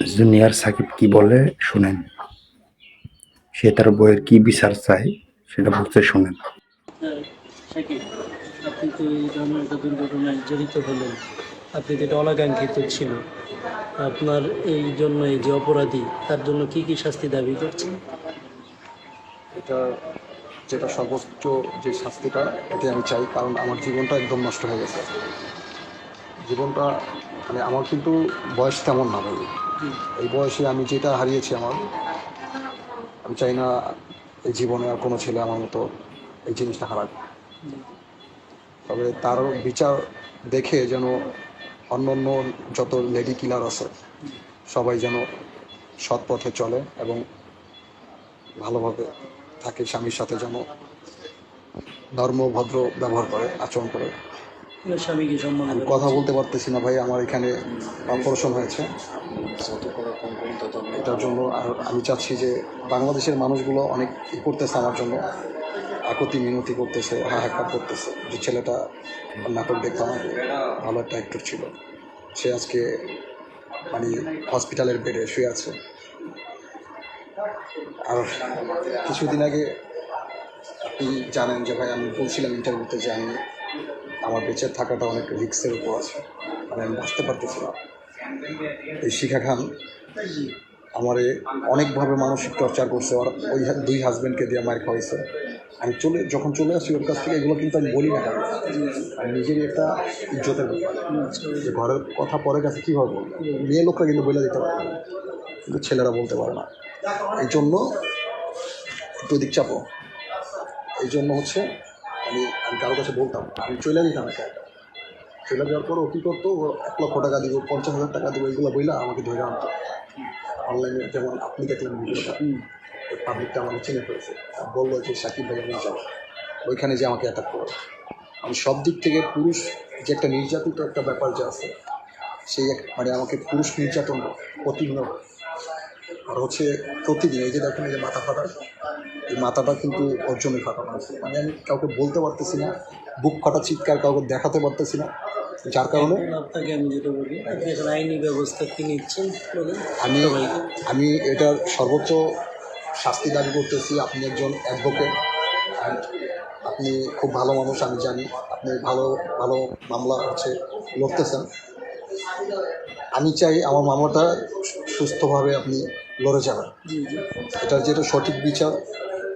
Junior Shakib কি বলে শুনেন। সে তার বইয়ের কি বিচার চায় সেটা বলতে শুনেন। শাকিব, আপনি তো এই ধরনের একটা দুর্ঘটনায় জড়িত হলেন। আপনি তো এটা অনাকাঙ্ক্ষিত ছিল। আপনার এই জন্য এই যে অপরাধী, তার জন্য কি কি শাস্তি দাবি করছেন? এটা যেটা সর্বোচ্চ যে শাস্তিটা এটি আমি চাই, কারণ আমার জীবনটা একদম নষ্ট হয়ে গেছে। জীবনটা মানে আমার কিন্তু বয়স তেমন না ভাই। এই বয়সে আমি যেটা হারিয়েছি আমি চাই না এই জীবনে আর কোনো ছেলে আমার মতো এই জিনিসটা হারাক। তবে তারও বিচার দেখে যেন অন্য অন্য যত লেডি কিলার আছে সবাই যেন সৎ পথে চলে এবং ভালোভাবে থাকে, স্বামীর সাথে যেন ধর্মভদ্র ব্যবহার করে, আচরণ করে। স্বামীকে সম্মান আমি কথা বলতে পারতেছি না ভাই, আমার এখানে অপারেশন হয়েছে। এটার জন্য আর আমি চাচ্ছি যে বাংলাদেশের মানুষগুলো অনেক করতেছে আমার জন্য, আকুতি মিনতি করতেছে, হাহাকার করতেছে যে ছেলেটা নাটক দেখতাম আগে, ভালো একটা অ্যাক্টর ছিল, সে আজকে মানে হসপিটালের বেডে শুয়ে আছে। আর কিছুদিন আগে আপনি জানেন যে ভাই আমি বলছিলাম ইন্টারভিউতে যে আমার বেঁচে থাকাটা অনেক রিস্কের উপর আছে, মানে আমি বাঁচতে পারতেছি না। এই শিখা খান আমারে অনেকভাবে মানসিক টর্চার করছে, আর ওই দুই হাজব্যান্ডকে দিয়ে মার খাওয়াইছে। আমি যখন চলে আসি ওর কাছ থেকে, এগুলো কিন্তু আমি বলি না কারণ আমি নিজেরই একটা ইজ্জতের ব্যাপার, যে ঘরের কথা পরে কাছে কীভাবে বলবো। মেয়ে লোকরা কিন্তু বলে দিতে পারে না, কিন্তু ছেলেরা বলতে পারে না। এই জন্য একটু দিক চাপো, এই জন্য হচ্ছে আমি কারোর কাছে বলতাম, আমি চলে দিতাম একা একা। চলে যাওয়ার পর ও কী করতো, ও 1,00,000 টাকা দিব, 50,000 টাকা দেবো, এগুলো বইলা আমাকে ধরে আনতো। অনলাইনে যেমন আপনি দেখলেন ভিডিওটা, ওই পাবলিকটা আমাকে চিনে ফেলেছে, বললো যে সাকিব ভাই আমি যাবো ওইখানে, যে আমাকে অ্যাটাক করো। আমি সব দিক থেকে পুরুষ যে একটা নির্যাতিত একটা ব্যাপার যে আছে, সেই মানে আমাকে পুরুষ নির্যাতন প্রতিনিয়ত, আর হচ্ছে প্রতিদিন। এই যে দেখেন এই যে মাথা ফাটা, এই মাথাটা কিন্তু অর্জনে ফাটানো আছে, মানে আমি কাউকে বলতে পারতেছি না, বুক ফাটা চিৎকার কাউকে দেখাতে পারতেছি না, যার কারণে আপনাকে আমি যেটা বলি, আপনি এখন আইনি ব্যবস্থা কি নিচ্ছেন বলেন। আমি এটার সর্বোচ্চ শাস্তি দাবি করতেছি। আপনি একজন অ্যাডভোকেট, অ্যান্ড আপনি খুব ভালো মানুষ, আমি জানি আপনি ভালো ভালো মামলা হচ্ছে লড়তেছেন। আমি চাই আমার মামলাটা সুস্থভাবে আপনি লড়ে যাবেন, এটার যেটা সঠিক বিচার।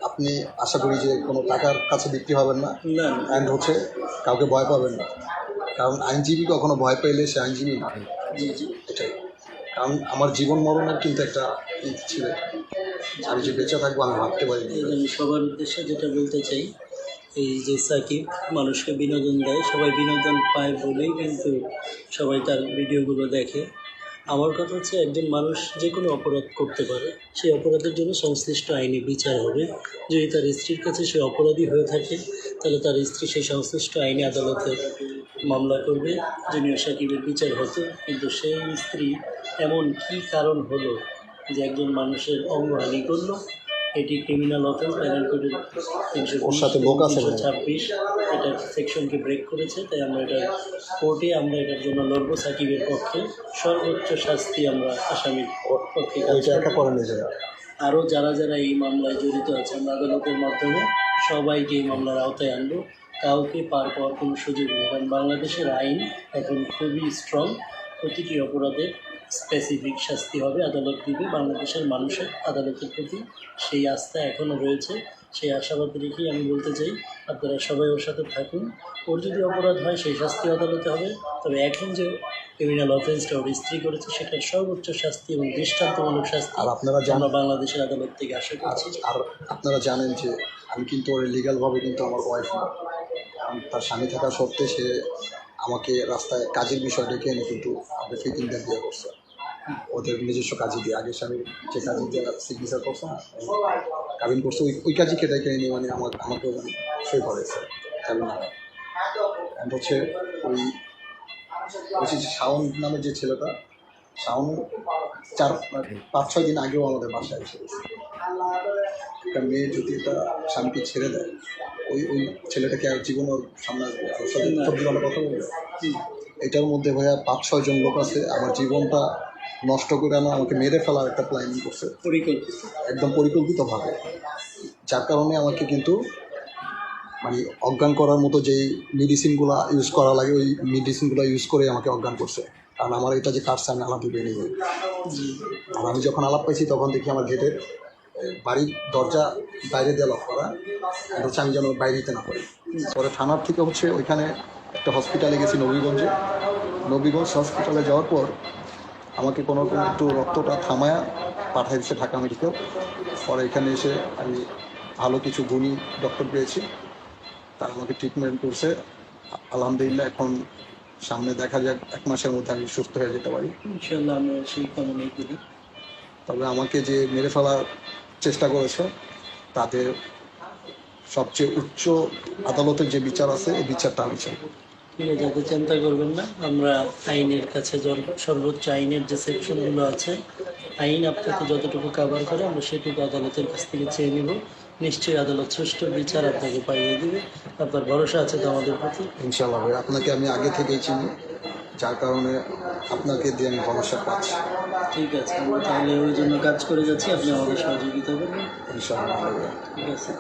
আপনি আশা করি যে কোনো টাকার কাছে বিক্রি হবেন না, অ্যান্ড হচ্ছে কাউকে ভয় পাবেন না, কারণ আইনজীবী কখনো ভয় পেলে সে আইনজীবী না। এটাই, কারণ আমার জীবন মরণের কিন্তু একটা ছিল, আমি যে বেঁচে থাকবো আমি ভাবতে পারি। আমি সবার উদ্দেশ্যে যেটা বলতে চাই, এই যে সাকিব মানুষকে বিনোদন দেয়, সবাই বিনোদন পায় বলেই কিন্তু সবাই তার ভিডিওগুলো দেখে। আমার কথা হচ্ছে, একজন মানুষ যে কোনো অপরাধ করতে পারে, সেই অপরাধের জন্য সংশ্লিষ্ট আইনি বিচার হবে। যদি তার স্ত্রীর কাছে সে অপরাধী হয়ে থাকে, তাহলে তার স্ত্রী সেই সংশ্লিষ্ট আইনি আদালতে মামলা করবে, জুনিয়র সাকিবের বিচার হতো। কিন্তু সেই স্ত্রী এমন কি কারণ হলো যে একজন মানুষের অঙ্গহানি করলো, এটি ক্রিমিনাল অফেন্স, প্যানেল কোডের 326 এটা সেকশনকে ব্রেক করেছে। তাই আমরা এটা কোর্টে আমরা এটার জন্য লড়বো। সাকিবের পক্ষে সর্বোচ্চ শাস্তি আমরা আসামির পক্ষে আরও যারা যারা এই মামলায় জড়িত আছে, আমরা আদালতের মাধ্যমে সবাইকে এই মামলার আওতায় আনবো। কাউকে পার পাওয়ার কোনো সুযোগ নেই, কারণ বাংলাদেশের আইন এখন খুবই স্ট্রং। প্রতিটি অপরাধের স্পেসিফিক শাস্তি হবে, আদালত দিবে। বাংলাদেশের মানুষের আদালতের প্রতি সেই আস্থা এখনও রয়েছে। সেই আশাবাদ রেখেই আমি বলতে চাই, আপনারা সবাই ওর সাথে থাকুন। ওর যদি অপরাধ হয় সেই শাস্তি আদালতে হবে, তবে এখন যে ক্রিমিনাল অফেন্সটা ওর স্ত্রী করেছে সেটার সর্বোচ্চ শাস্তি এবং দৃষ্টান্তমূলক শাস্তি আর আপনারা আমরা বাংলাদেশের আদালত থেকে আশা করছি। আর আপনারা জানেন যে আমি কিন্তু ওর লিগ্যালভাবে কিন্তু আমার ওয়াইফ না, তার স্বামী থাকা সত্ত্বে সে আমাকে রাস্তায় কাজের বিষয় ডেকে এনে কিন্তু আমাকে ফিটিং দেন বিয়ে করছে, ওদের নিজস্ব কাজে দিয়ে। আগে স্বামীর যে কাজে দিয়ে সিগনেচার করছে না, কাবিন করছে, ওই কাজই কে ডেকে এনে মানে আমাকে মানে সই করেছে কাবিন নামে। অ্যান্ড হচ্ছে ওই হচ্ছে শাওন নামে যে ছেলেটা, শাওন 4-5-6 দিন আগেও আমাদের বাসায় এসে গেছে। একটা মেয়ে যদি একটা স্বামীকে ছেড়ে দেয়, ওই ছেলেটাকে আর জীবন ওর সামনে আসবে, আর সব জীবনে কথা বলবে। এটার মধ্যে ভাইয়া 5-6 জন লোক আছে, আমার জীবনটা নষ্ট করে না আমাকে মেরে ফেলার একটা প্ল্যানিং করছে, পরিকল্পিত। একদম পরিকল্পিতভাবে। যার কারণে আমাকে কিন্তু মানে অজ্ঞান করার মতো যেই মেডিসিনগুলো ইউজ করা লাগে ওই মেডিসিনগুলো ইউজ করে আমাকে অজ্ঞান করছে। কারণ আমার এটা যে কাটছে আমি আলাপ দিবে নেই। আর আমি যখন আলাপ পাইছি তখন দেখি আমার গেটের বাড়ির দরজা বাইরে দিয়ে লক করা, এটা হচ্ছে আমি যেন বাইরে দিতে না পারি। পরে থানার থেকে হচ্ছে ওইখানে একটা হসপিটালে গেছি নবীগঞ্জে। নবীগঞ্জ হসপিটালে যাওয়ার পর আমাকে কোনো রকম একটু রক্তটা থামায়া পাঠাই দিচ্ছে ঢাকা মেডিকেল। পরে এখানে এসে আমি ভালো কিছু গুণী ডক্টর পেয়েছি, তারা আমাকে ট্রিটমেন্ট করছে। আলহামদুলিল্লাহ এখন সামনে দেখা যাক 1 মাসের মধ্যে আমি সুস্থ হয়ে যেতে পারি। ইনশাল্লাহ আমরা সেই কামনাই করি। তবে আমাকে যে মেরে ফেলার চেষ্টা করেছে তাদের সবচেয়ে উচ্চ আদালতের যে বিচার আছে এই বিচারটা আমি চাই। ঠিক আছে, যাতে চিন্তা করবেন না, আমরা আইনের কাছে সর্বোচ্চ আইনের যে সেকশনগুলো আছে, আইন আপনাকে যতটুকু কভার করে আমরা সেটুকু আদালতের কাছ থেকে চেয়ে নেব। নিশ্চয়ই আদালত সুষ্ঠু বিচার আপনাকে পাইয়ে দেবে। আপনার ভরসা আছে তো আমাদের প্রতি? ইনশাআল্লাহ ভাই, আপনাকে আমি আগে থেকেই চিনি, যার কারণে আপনাকে দিয়ে আমি ভরসা পাচ্ছি। ঠিক আছে, আমরা তাহলে ওই জন্য কাজ করে যাচ্ছি, আপনি আমাদের সহযোগিতা করবেন। ইনশাআল্লাহ। ঠিক আছে।